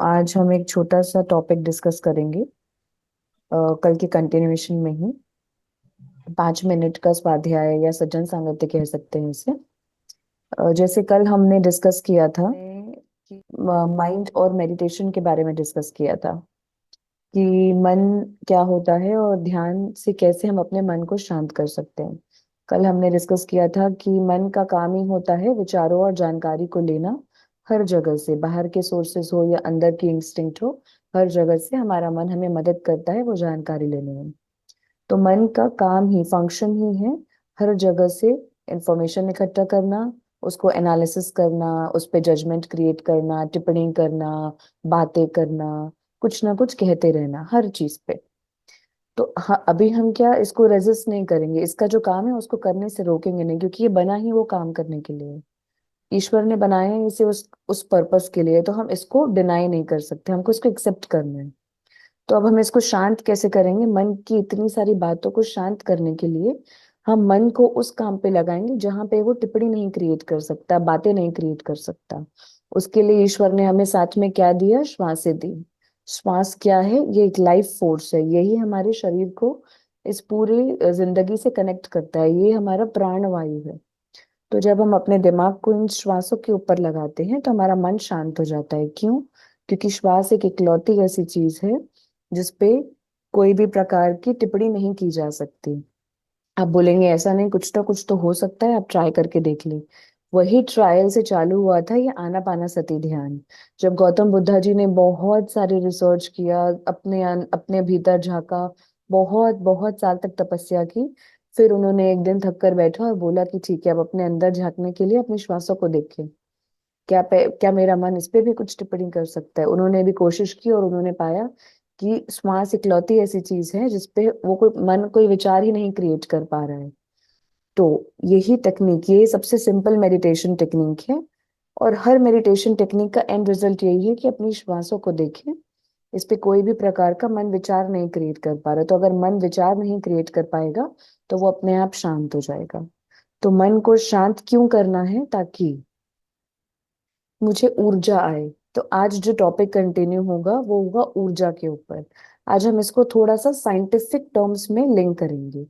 आज हम एक छोटा सा टॉपिक डिस्कस करेंगे। कल के कंटिन्यूएशन में ही 5 मिनट का स्वाध्याय या सज्जन सामर्थ्य कह सकते हैं इसे। जैसे कल हमने डिस्कस किया था, माइंड और मेडिटेशन के बारे में डिस्कस किया था कि मन क्या होता है और ध्यान से कैसे हम अपने मन को शांत कर सकते हैं। कल हमने डिस्कस किया था कि मन का काम ही होता है विचारों और जानकारी को लेना, हर जगह से, बाहर के सोर्सेस हो या अंदर की इंस्टिंक्ट हो, हर जगह से हमारा मन हमें मदद करता है वो जानकारी लेने में। तो मन का काम ही, फंक्शन ही है हर जगह से इंफॉर्मेशन इकट्ठा करना, उसको एनालिसिस करना, उस पे जजमेंट क्रिएट करना, टिप्पणी करना, बातें करना, कुछ ना कुछ कहते रहना हर चीज पे। तो हाँ, अभी हम क्या इसको रेजिस्ट नहीं करेंगे, इसका जो काम है उसको करने से रोकेंगे नहीं, क्योंकि ये बना ही वो काम करने के लिए है। ईश्वर ने बनाया है इसे उस पर्पस के लिए, तो हम इसको डिनाई नहीं कर सकते, हमको इसको एक्सेप्ट करना है। तो अब हम इसको शांत कैसे करेंगे? मन की इतनी सारी बातों को शांत करने के लिए हम मन को उस काम पे लगाएंगे जहां पे वो टिप्पणी नहीं क्रिएट कर सकता, बातें नहीं क्रिएट कर सकता। उसके लिए ईश्वर ने हमें साथ में क्या दिया? श्वासें दी। श्वास क्या है? ये एक लाइफ फोर्स है, यही हमारे शरीर को इस पूरी जिंदगी से कनेक्ट करता है, ये हमारा प्राण वायु है। तो जब हम अपने दिमाग को इन श्वासों के ऊपर लगाते हैं तो हमारा मन शांत हो जाता है। क्यों? क्योंकि श्वास एक इकलौती ऐसी चीज है जिसपे कोई भी प्रकार की टिप्पणी नहीं की जा सकती। आप बोलेंगे ऐसा नहीं, कुछ तो हो सकता है, आप ट्राई करके देख लें। वही ट्रायल से चालू हुआ था ये आनापानासती ध्यान। जब गौतम बुद्धा जी ने बहुत सारी रिसर्च किया, अपने भीतर झांका, बहुत बहुत साल तक तपस्या की, फिर उन्होंने एक दिन थक कर बैठा और बोला कि ठीक है, अब अपने अंदर झांकने के लिए अपनी श्वासों को देखें। क्या मेरा मन इस पे भी कुछ टिप्पणी कर सकता है? उन्होंने भी कोशिश की और उन्होंने पाया कि श्वास इकलौती ऐसी चीज है जिसपे वो कोई मन कोई विचार ही नहीं क्रिएट कर पा रहा है। तो यही टेक्निक, ये सबसे सिंपल मेडिटेशन टेक्निक है। और हर मेडिटेशन टेक्निक का एंड रिजल्ट यही है कि अपनी श्वासों को देखें। इस पे कोई भी प्रकार का मन विचार नहीं क्रिएट कर पा रहा, तो अगर मन विचार नहीं क्रिएट कर पाएगा तो वो अपने आप शांत हो जाएगा। तो मन को शांत क्यों करना है? ताकि मुझे ऊर्जा आए। तो आज जो टॉपिक कंटिन्यू होगा वो होगा ऊर्जा के ऊपर। आज हम इसको थोड़ा सा साइंटिफिक टर्म्स में लिंक करेंगे।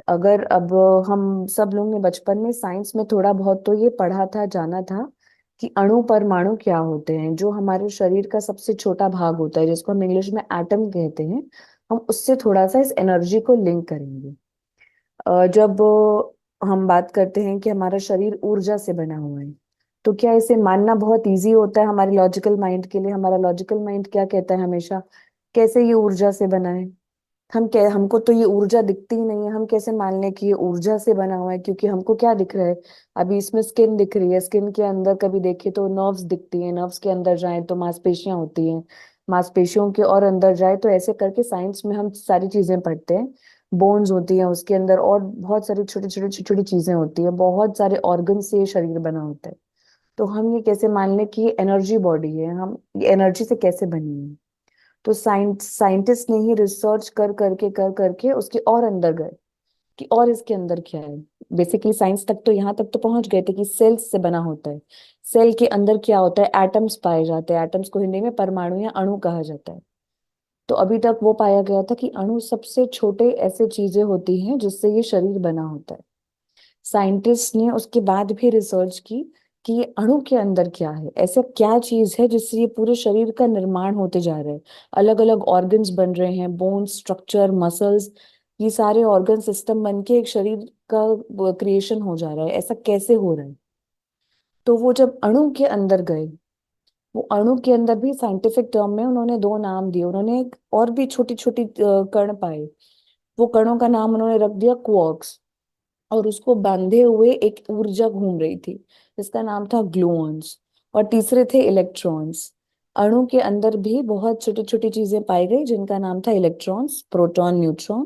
अगर अब हम सब लोग ने बचपन में साइंस में थोड़ा बहुत तो ये पढ़ा था, जाना था कि अणु परमाणु क्या होते हैं, जो हमारे शरीर का सबसे छोटा भाग होता है जिसको हम इंग्लिश में एटम कहते हैं। हम उससे थोड़ा सा इस एनर्जी को लिंक करेंगे। जब हम बात करते हैं कि हमारा शरीर ऊर्जा से बना हुआ है, तो क्या इसे मानना बहुत इजी होता है हमारे लॉजिकल माइंड के लिए? हमारा लॉजिकल माइंड क्या कहता है हमेशा? कैसे ये ऊर्जा से बना है? हमको तो ये ऊर्जा दिखती ही नहीं है, हम कैसे मान लें कि ये ऊर्जा से बना हुआ है? क्योंकि हमको क्या दिख रहा है? अभी इसमें स्किन दिख रही है, स्किन के अंदर कभी देखे तो नर्व्स दिखती हैं, नर्व्स के अंदर जाए तो मांसपेशियां होती हैं, मांसपेशियों के और अंदर जाए तो ऐसे करके साइंस में हम सारी चीजें पढ़ते हैं। बोन्स होती हैं उसके अंदर और बहुत सारी छोटी छोटी छोटी छोटी चीजें होती हैं, बहुत सारे ऑर्गन से ये शरीर बना होता है। तो हम ये कैसे मान लें कि ये एनर्जी बॉडी है, हम ये एनर्जी से कैसे बनी है? तो साइंटिस्ट ने ही रिसर्च कर करके उसके और अंदर गए कि और इसके अंदर क्या है। बेसिकली साइंस तक तो यहाँ तक तो पहुंच गए थे कि सेल्स से बना होता है। सेल के अंदर क्या होता है? एटम्स पाए जाते हैं, एटम्स को हिंदी में परमाणु या अणु कहा जाता है। तो अभी तक वो पाया गया था कि अणु सबसे छोटे ऐसे चीजें होती हैं जिससे ये शरीर बना होता है। साइंटिस्ट ने उसके बाद भी रिसर्च की कि ये अणु के अंदर क्या है, ऐसा क्या चीज है जिससे ये पूरे शरीर का निर्माण होते जा रहा है। अलग अलग ऑर्गन्स बन रहे हैं, बोन स्ट्रक्चर, मसल्स, ये सारे ऑर्गन सिस्टम बन के एक शरीर का क्रिएशन हो जा रहा है। ऐसा कैसे हो रहा है? तो वो जब अणु के अंदर गए, वो अणु के अंदर भी साइंटिफिक टर्म में उन्होंने दो नाम दिए। उन्होंने एक और भी छोटी छोटी कण पाए, वो कणों का नाम उन्होंने रख दिया क्वार्क्स। और उसको बांधे हुए एक ऊर्जा घूम रही थी जिसका नाम था ग्लूऑन्स। और तीसरे थे इलेक्ट्रॉन्स। अणु के अंदर भी बहुत छोटी छोटी चीजें पाई गई जिनका नाम था इलेक्ट्रॉन्स, प्रोटॉन, न्यूट्रॉन।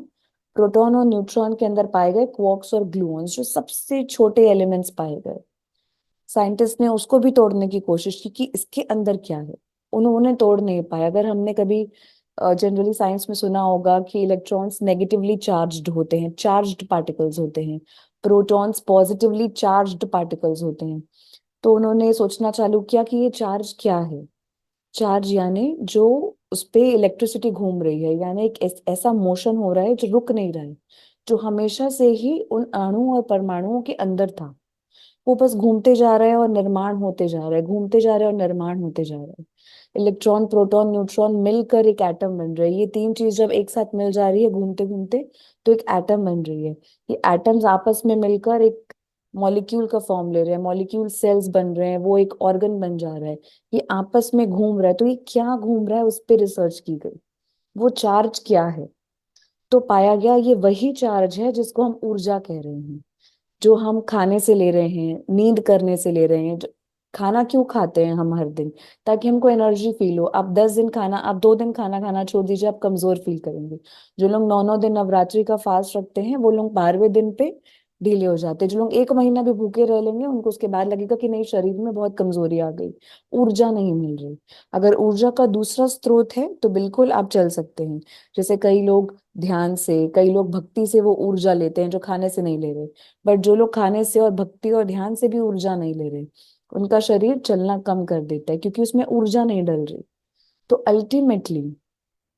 प्रोटॉन और न्यूट्रॉन के अंदर पाए गए क्वार्क्स और ग्लूऑन्स, जो सबसे छोटे एलिमेंट्स पाए गए। साइंटिस्ट ने उसको भी तोड़ने की कोशिश की कि इसके अंदर क्या है। उन्होंने तोड़ नहीं पाया। अगर हमने कभी जनरली साइंस में सुना होगा कि इलेक्ट्रॉन्स नेगेटिवली चार्ज्ड होते हैं, चार्ज्ड पार्टिकल्स होते हैं, प्रोटॉन्स पॉजिटिवली चार्ज्ड पार्टिकल्स होते हैं। तो उन्होंने सोचना चालू किया कि ये चार्ज क्या है। चार्ज यानी जो उस पे इलेक्ट्रिसिटी घूम रही है, यानी एक ऐसा मोशन हो रहा है जो रुक नहीं रहा है, जो हमेशा से ही उन अणु और परमाणुओं के अंदर था। वो बस घूमते जा रहे हैं और निर्माण होते जा रहे हैं, घूमते जा रहे हैं और निर्माण होते जा रहे हैं। इलेक्ट्रॉन, प्रोटॉन, न्यूट्रॉन मिलकर एक एटम बन रहे हैं। ये तीन चीज जब एक साथ मिल जा रही है घूमते घूमते, तो एक एटम बन रही है। ये एटम्स आपस में मिलकर एक मॉलिक्यूल का फॉर्म ले रहे हैं, मॉलिक्यूल सेल्स बन रहे हैं, वो एक ऑर्गन बन जा रहा है। ये आपस में घूम रहा है, तो ये क्या घूम रहा है उस पर रिसर्च की गई। वो चार्ज क्या है, तो पाया गया ये वही चार्ज है जिसको हम ऊर्जा कह रहे हैं, जो हम खाने से ले रहे हैं, नींद करने से ले रहे हैं। खाना क्यों खाते हैं हम हर दिन? ताकि हमको एनर्जी फील हो। आप 10 दिन खाना, आप 2 दिन खाना खाना छोड़ दीजिए, आप कमजोर फील करेंगे। जो लोग 9 9 दिन नवरात्रि का फास्ट रखते हैं, वो लोग 12वें दिन पे ढीले हो जाते हैं। जो लोग 1 महीना भी भूखे रह लेंगे, उनको उसके बाद लगेगा कि नहीं, शरीर में बहुत कमजोरी आ गई, ऊर्जा नहीं मिल रही। अगर ऊर्जा का दूसरा स्रोत है तो बिल्कुल आप चल सकते हैं। जैसे कई लोग ध्यान से, कई लोग भक्ति से वो ऊर्जा लेते हैं जो खाने से नहीं ले रहे। बट जो लोग खाने से और भक्ति और ध्यान से भी ऊर्जा नहीं ले रहे, उनका शरीर चलना कम कर देता है, क्योंकि उसमें ऊर्जा नहीं डल रही। तो अल्टीमेटली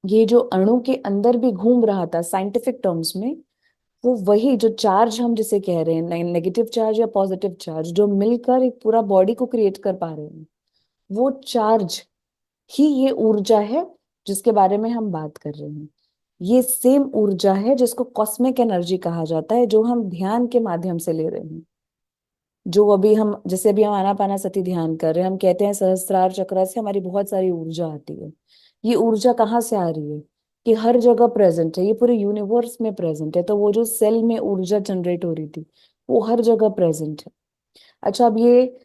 ये जो अणु के अंदर भी घूम रहा था साइंटिफिक टर्म्स में, वो वही जो चार्ज हम जिसे कह रहे हैं, नेगेटिव चार्ज या पॉजिटिव चार्ज, जो मिलकर एक पूरा बॉडी को क्रिएट कर पा रहे हैं, वो चार्ज ही ये ऊर्जा है जिसके बारे में हम बात कर रहे हैं। ये सेम ऊर्जा है जिसको कॉस्मिक एनर्जी कहा जाता है, जो हम ध्यान के माध्यम से ले रहे हैं। जो अभी हम, जैसे अभी हम आनापानासति ध्यान कर रहे हैं, हम कहते हैं सहस्त्रार चक्र से हमारी बहुत सारी ऊर्जा आती है। ये ऊर्जा कहाँ से आ रही है? कि हर जगह प्रेजेंट है, ये पूरे यूनिवर्स में प्रेजेंट है। तो वो जो सेल में ऊर्जा जनरेट हो रही थी, वो हर जगह प्रेजेंट है। अच्छा, अब ये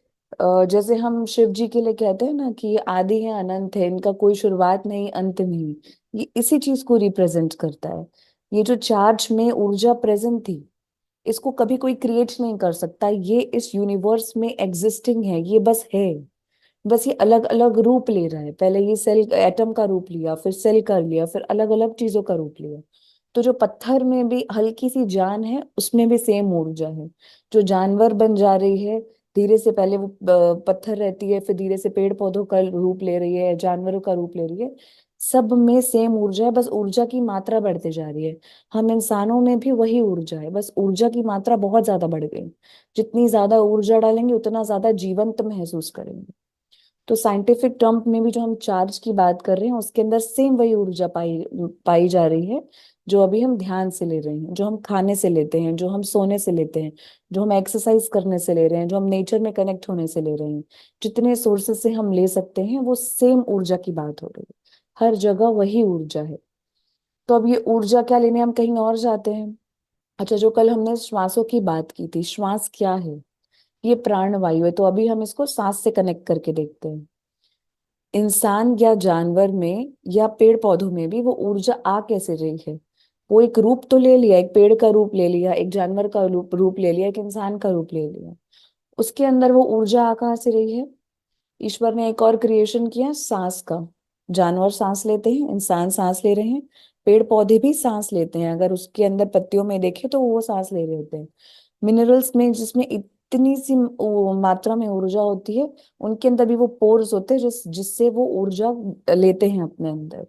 जैसे हम शिव जी के लिए कहते हैं ना कि ये आदि है, अनंत है, इनका कोई शुरुआत नहीं, अंत नहीं। ये इसी चीज को रिप्रेजेंट करता है। ये जो चार्ज में ऊर्जा प्रेजेंट थी, इसको कभी कोई क्रिएट नहीं कर सकता। ये इस यूनिवर्स में एग्जिस्टिंग है, ये बस है। बस ये अलग अलग रूप ले रहा है। पहले ये सेल, एटम का रूप लिया, फिर सेल कर लिया, फिर अलग अलग चीजों का रूप लिया। तो जो पत्थर में भी हल्की सी जान है, उसमें भी सेम ऊर्जा है। जो जानवर बन जा रही है धीरे से, पहले वो पत्थर रहती है, फिर धीरे से पेड़ पौधों का रूप ले रही है, जानवरों का रूप ले रही है। सब में सेम ऊर्जा है, बस ऊर्जा की मात्रा बढ़ती जा रही है। हम इंसानों में भी वही ऊर्जा है, बस ऊर्जा की मात्रा बहुत ज्यादा बढ़ गई। जितनी ज्यादा ऊर्जा डालेंगे उतना ज्यादा जीवंत महसूस करेंगे। तो साइंटिफिक टर्म में भी जो हम चार्ज की बात कर रहे हैं, उसके अंदर सेम वही ऊर्जा पाई पाई जा रही है, जो अभी हम ध्यान से ले रहे हैं, जो हम खाने से लेते हैं, जो हम सोने से लेते हैं, जो हम एक्सरसाइज करने से ले रहे हैं, जो हम नेचर में कनेक्ट होने से ले रहे हैं। जितने सोर्सेस से हम ले सकते हैं, वो सेम ऊर्जा की बात हो रही है। हर जगह वही ऊर्जा है। तो अब ये ऊर्जा क्या लेने हम कहीं और जाते हैं। अच्छा, जो कल हमने श्वासों की बात की थी, श्वास क्या है? ये प्राण वायु है। तो अभी हम इसको सांस से कनेक्ट करके देखते हैं। इंसान या जानवर में या पेड़ पौधों में भी वो ऊर्जा आ कैसे रही है? वो एक रूप तो ले लिया, एक पेड़ का रूप ले लिया, एक जानवर का रूप ले लिया, एक इंसान का रूप ले लिया। उसके अंदर वो ऊर्जा आ कहाँ से रही है? ईश्वर ने एक और क्रिएशन किया, सांस का। जानवर सांस लेते हैं, इंसान सांस ले रहे हैं, पेड़ पौधे भी सांस लेते हैं। अगर उसके अंदर पत्तियों में देखे तो वो सांस ले रहे होते हैं। मिनरल्स में जिसमें इतनी सी मात्रा में ऊर्जा होती है, उनके अंदर भी वो पोर्स होते हैं जिससे वो ऊर्जा लेते हैं अपने अंदर।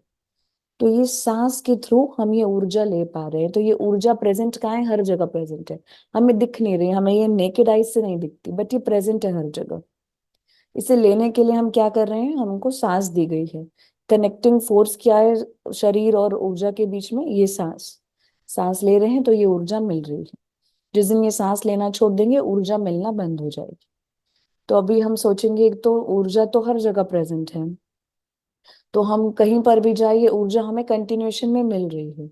तो ये सांस के थ्रू हम ये ऊर्जा ले पा रहे हैं। तो ये ऊर्जा प्रेजेंट कहाँ है? हर जगह प्रेजेंट है। हमें दिख नहीं रही, हमें ये नेकेड आइज से नहीं दिखती, बट ये प्रेजेंट है हर जगह। इसे लेने के लिए हम क्या कर रहे हैं? हमको सांस दी गई है। कनेक्टिंग फोर्स क्या है शरीर और ऊर्जा के बीच में? ये सांस। सांस ले रहे हैं तो ये ऊर्जा मिल रही है। जिस दिन ये सांस लेना छोड़ देंगे, ऊर्जा मिलना बंद हो जाएगी। तो अभी हम सोचेंगे, एक तो ऊर्जा तो हर जगह प्रेजेंट है, तो हम कहीं पर भी जाए ये ऊर्जा हमें कंटिन्यूएशन में मिल रही है।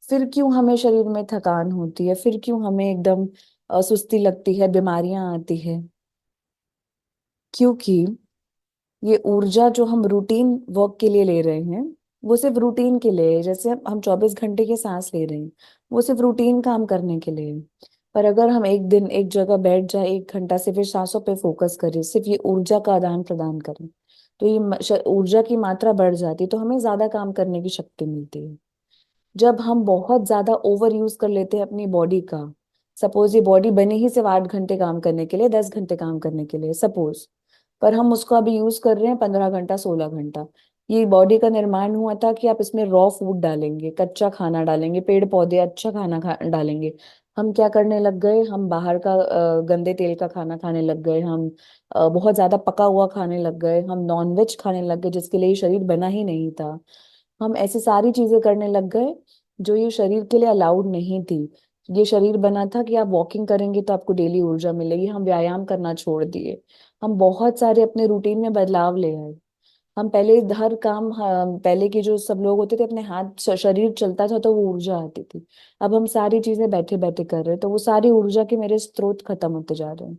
फिर क्यों हमें शरीर में थकान होती है? फिर क्यों हमें एकदम सुस्ती लगती है, बीमारियां आती है? क्योंकि ये ऊर्जा जो हम रूटीन वर्क के लिए ले रहे हैं, वो सिर्फ रूटीन के लिए है। जैसे हम 24 घंटे की सांस ले रहे हैं, वो सिर्फ रूटीन काम करने के लिए है। पर अगर हम एक दिन एक जगह बैठ जाए, 1 घंटा से फिर सांसों पे फोकस करें, सिर्फ ये ऊर्जा का आदान प्रदान करें, तो ये ऊर्जा की मात्रा बढ़ जाती है, तो हमें ज्यादा काम करने की शक्ति मिलती है। जब हम बहुत ज्यादा ओवर यूज कर लेते हैं अपनी बॉडी का, सपोज ये बॉडी बनी ही सिर्फ 8 घंटे काम करने के लिए, 10 घंटे काम करने के लिए, सपोज, पर हम उसको अभी यूज कर रहे हैं 15 घंटा 16 घंटा। ये बॉडी का निर्माण हुआ था कि आप इसमें रॉ फूड डालेंगे, कच्चा खाना डालेंगे, पेड़ पौधे अच्छा खाना डालेंगे। हम क्या करने लग गए, हम बाहर का गंदे तेल का खाना खाने लग गए, हम बहुत ज्यादा पका हुआ खाने लग गए, हम नॉनवेज खाने लग गए जिसके लिए ये शरीर बना ही नहीं था। हम ऐसी सारी चीजें करने लग गए जो ये शरीर के लिए अलाउड नहीं थी। ये शरीर बना था कि आप वॉकिंग करेंगे तो आपको डेली ऊर्जा मिलेगी, हम व्यायाम करना छोड़ दिए। हम बहुत सारे अपने रूटीन में बदलाव ले आए। हम पहले हर काम, पहले के जो सब लोग होते थे अपने हाथ शरीर चलता था तो वो ऊर्जा आती थी। अब हम सारी चीजें बैठे बैठे कर रहे हैं तो वो सारी ऊर्जा के मेरे स्रोत खत्म होते जा रहे हैं।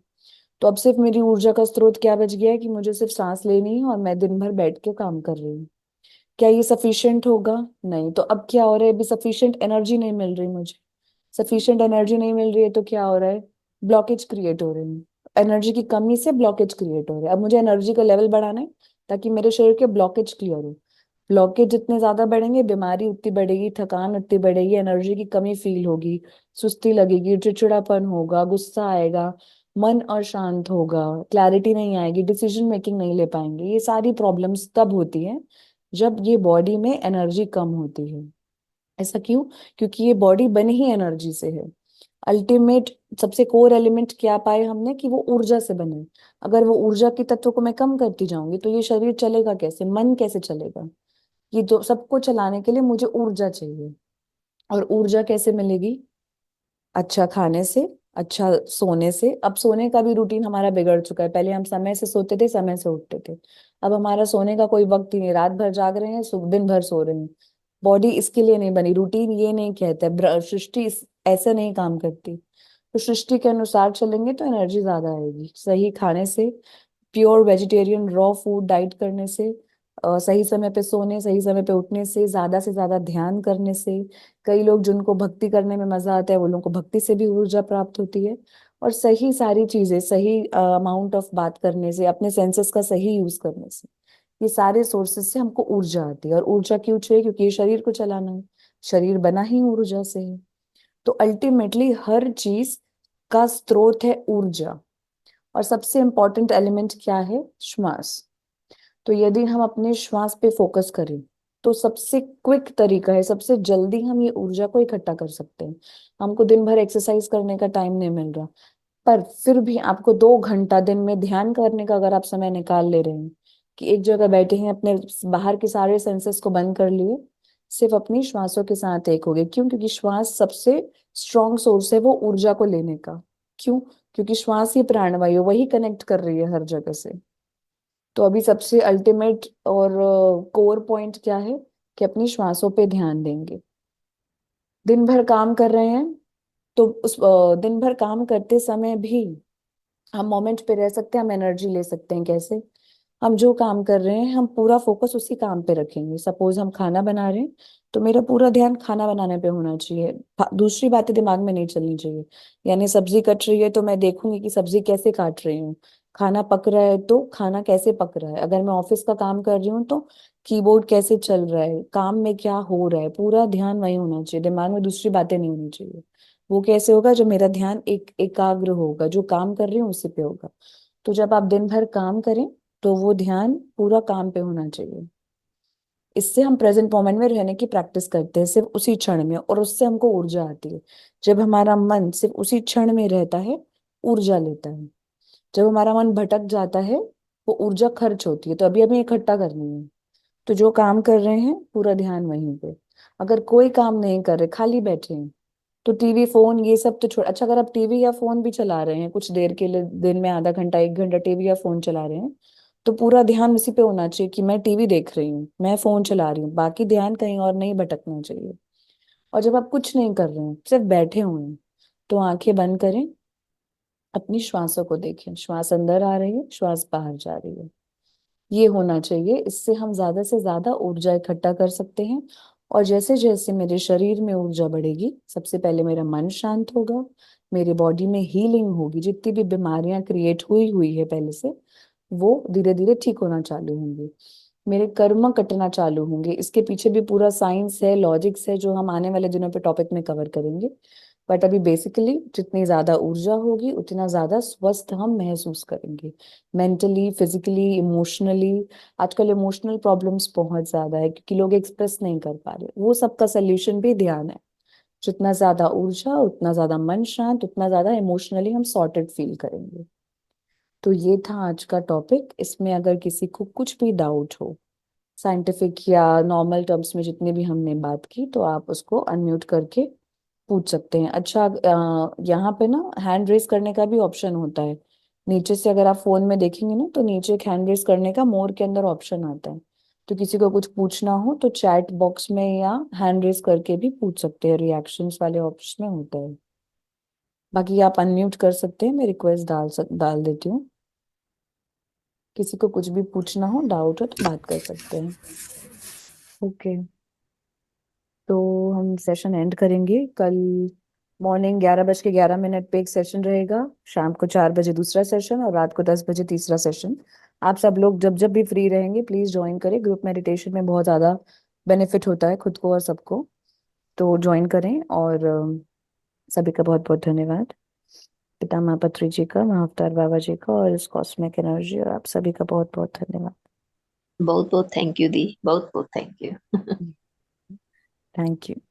तो अब सिर्फ मेरी ऊर्जा का स्रोत क्या बच गया है कि मुझे सिर्फ सांस लेनी है और मैं दिन भर बैठ के काम कर रही हूँ। क्या ये सफिशिएंट होगा? नहीं। तो अब क्या हो रहा है, अभी सफिशिएंट एनर्जी नहीं मिल रही मुझे। सफिशिएंट एनर्जी नहीं मिल रही है तो क्या हो रहा है, ब्लॉकेज क्रिएट हो रहे हैं। एनर्जी की कमी से ब्लॉकेज क्रिएट हो रहे हैं। अब मुझे एनर्जी का लेवल बढ़ाना है ताकि मेरे शरीर के ब्लॉकेज क्लियर हो। ब्लॉकेज जितने ज्यादा बढ़ेंगे बीमारी उतनी बढ़ेगी, थकान उतनी बढ़ेगी, एनर्जी की कमी फील होगी, सुस्ती लगेगी, चिड़चिड़ापन होगा, गुस्सा आएगा, मन अशांत होगा, क्लैरिटी नहीं आएगी, डिसीजन मेकिंग नहीं ले पाएंगे। ये सारी प्रॉब्लम्स तब होती हैं जब ये बॉडी में एनर्जी कम होती है। ऐसा क्यों? क्योंकि ये बॉडी बनी ही एनर्जी से है। अल्टीमेट सबसे कोर एलिमेंट क्या पाए हमने कि वो ऊर्जा से बने। अगर वो ऊर्जा के तत्व को मैं कम करती जाऊंगी तो ये शरीर चलेगा कैसे, मन कैसे चलेगा? ये तो सबको चलाने के लिए मुझे ऊर्जा चाहिए। और ऊर्जा कैसे मिलेगी? अच्छा खाने से, अच्छा सोने से। अब सोने का भी रूटीन हमारा बिगड़ चुका है। पहले हम समय से सोते थे, समय से उठते थे। अब हमारा सोने का कोई वक्त ही नहीं, रात भर जाग रहे हैं, दिन भर सो रहे हैं। बॉडी इसके लिए नहीं बनी, रूटीन ये नहीं कहता है, सृष्टि ऐसे नहीं काम करती। तो सृष्टि के अनुसार चलेंगे तो एनर्जी ज्यादा आएगी, सही खाने से, pure vegetarian raw food diet करने से, सही समय पे सोने, सही समय पे उठने से ज्यादा ध्यान करने से। कई लोग जिनको भक्ति करने में मजा आता है वो लोगों को भक्ति से भी ऊर्जा प्राप्त होती है। और सही सारी चीजें, सही अमाउंट ऑफ बात करने से, अपने सेंसेस का सही यूज करने से, ये सारे सोर्सेस से हमको ऊर्जा आती है। और ऊर्जा क्यों चाहिए? क्योंकि ये शरीर को चलाना है। शरीर बना ही ऊर्जा से है। तो अल्टीमेटली हर चीज का स्रोत है ऊर्जा। और सबसे इंपॉर्टेंट एलिमेंट क्या है? श्वास। तो यदि हम अपने श्वास पे फोकस करें तो सबसे क्विक तरीका है, सबसे जल्दी हम ये ऊर्जा को इकट्ठा कर सकते हैं। हमको दिन भर एक्सरसाइज करने का टाइम नहीं मिल रहा, पर फिर भी आपको 2 घंटा दिन में ध्यान करने का अगर आप समय निकाल ले रहे हैं कि एक जगह बैठे हैं, अपने बाहर के सारे सेंसेस को बंद कर लिए, सिर्फ अपनी श्वासों के साथ एक हो गए। क्यों? क्योंकि श्वास सबसे स्ट्रॉन्ग सोर्स है वो ऊर्जा को लेने का। क्यों? क्योंकि श्वास ही प्राणवायु, वही कनेक्ट कर रही है हर जगह से। तो अभी सबसे अल्टीमेट और कोर पॉइंट क्या है कि अपनी श्वासों पे ध्यान देंगे। दिन भर काम कर रहे हैं तो उस दिन भर काम करते समय भी हम मोमेंट पे रह सकते हैं, हम एनर्जी ले सकते हैं। कैसे? हम जो काम कर रहे हैं हम पूरा फोकस उसी काम पे रखेंगे। सपोज हम खाना बना रहे हैं तो मेरा पूरा ध्यान खाना बनाने पे होना चाहिए, दूसरी बातें दिमाग में नहीं चलनी चाहिए। यानी सब्जी कट रही है तो मैं देखूंगी कि सब्जी कैसे काट रही हूँ। खाना पक रहा है तो खाना कैसे पक रहा है। अगर मैं ऑफिस का काम कर रही हूँ तो कीबोर्ड कैसे चल रहा है, काम में क्या हो रहा है, पूरा ध्यान वही होना चाहिए, दिमाग में दूसरी बातें नहीं होनी चाहिए। वो कैसे होगा? जब मेरा ध्यान एकाग्र होगा, जो काम कर रही हूँ उसी पे होगा। तो जब आप दिन भर काम करें तो वो ध्यान पूरा काम पे होना चाहिए। इससे हम प्रेजेंट मोमेंट में रहने की प्रैक्टिस करते हैं, सिर्फ उसी क्षण में, और उससे हमको ऊर्जा आती है। जब हमारा मन सिर्फ उसी क्षण में रहता है, ऊर्जा लेता है। जब हमारा मन भटक जाता है, वो ऊर्जा खर्च होती है। तो अभी हमें इकट्ठा करनी है। तो जो काम कर रहे हैं पूरा ध्यान वहीं पे। अगर कोई काम नहीं कर रहे, खाली बैठे हैं, तो टीवी फोन ये सब तो छोड़, अच्छा अगर आप टीवी या फोन भी चला रहे हैं कुछ देर के लिए, दिन में आधा घंटा 1 घंटा टीवी या फोन चला रहे हैं, तो पूरा ध्यान उसी पे होना चाहिए कि मैं टीवी देख रही हूँ, मैं फोन चला रही हूँ, बाकी ध्यान कहीं और नहीं भटकना चाहिए। और जब आप कुछ नहीं कर रहे हैं, सिर्फ बैठे हुए हैं, तो आंखें बंद करें, अपनी श्वासों को देखें। श्वास अंदर आ रही है, श्वास बाहर जा रही है। ये होना चाहिए। इससे हम ज्यादा से ज्यादा ऊर्जा इकट्ठा कर सकते हैं। और जैसे जैसे मेरे शरीर में ऊर्जा बढ़ेगी, सबसे पहले मेरा मन शांत होगा, मेरी बॉडी में हीलिंग होगी, जितनी भी बीमारियां क्रिएट हुई हुई है पहले से, वो धीरे धीरे ठीक होना चालू होंगे। मेरे कर्म कटना चालू होंगे। इसके पीछे भी पूरा साइंस है, लॉजिक्स है, जो हम आने वाले दिनों पे टॉपिक में कवर करेंगे। बट अभी बेसिकली जितनी ज्यादा ऊर्जा होगी उतना ज्यादा स्वस्थ हम महसूस करेंगे, मेंटली, फिजिकली, इमोशनली। आजकल इमोशनल प्रॉब्लम्स बहुत ज्यादा है क्योंकि लोग एक्सप्रेस नहीं कर पा रहे, वो सबका सोल्यूशन भी ध्यान है। जितना ज्यादा ऊर्जा, उतना ज्यादा मन शांत, उतना ज्यादा इमोशनली हम सॉर्टेड फील करेंगे। तो ये था आज का टॉपिक। इसमें अगर किसी को कुछ भी डाउट हो, साइंटिफिक या नॉर्मल टर्म्स में जितनी भी हमने बात की, तो आप उसको अनम्यूट करके पूछ सकते हैं। अच्छा, यहाँ पे ना हैंड रेस करने का भी ऑप्शन होता है नीचे से। अगर आप फोन में देखेंगे ना तो नीचे एक हैंड रेस करने का मोर के अंदर ऑप्शन आता है। तो किसी को कुछ पूछना हो तो चैट बॉक्स में या हैंड रेस करके भी पूछ सकते हैं, रिएक्शंस वाले ऑप्शन में होता है। बाकी आप अनम्यूट कर सकते हैं, मैं रिक्वेस्ट डाल देती हूँ। किसी को कुछ भी पूछना हो, डाउट हो तो बात कर सकते हैं। ओके, तो हम सेशन एंड करेंगे कल। मॉर्निंग 11:11 पे एक सेशन रहेगा, शाम को 4 बजे दूसरा सेशन, और रात को 10 बजे तीसरा सेशन। आप सब लोग जब जब भी फ्री रहेंगे प्लीज ज्वाइन करें। ग्रुप मेडिटेशन में बहुत ज़्यादा बेनिफिट होता है खुद को और सबको। तो ज्वाइन करें। और सभी का बहुत बहुत धन्यवाद। पिता माँ पत्री जी का, महाअवतार बाबा जी का, और इस कॉस्मिक एनर्जी, और आप सभी का बहुत बहुत धन्यवाद। बहुत बहुत थैंक यू दी, बहुत बहुत थैंक यू। Thank you.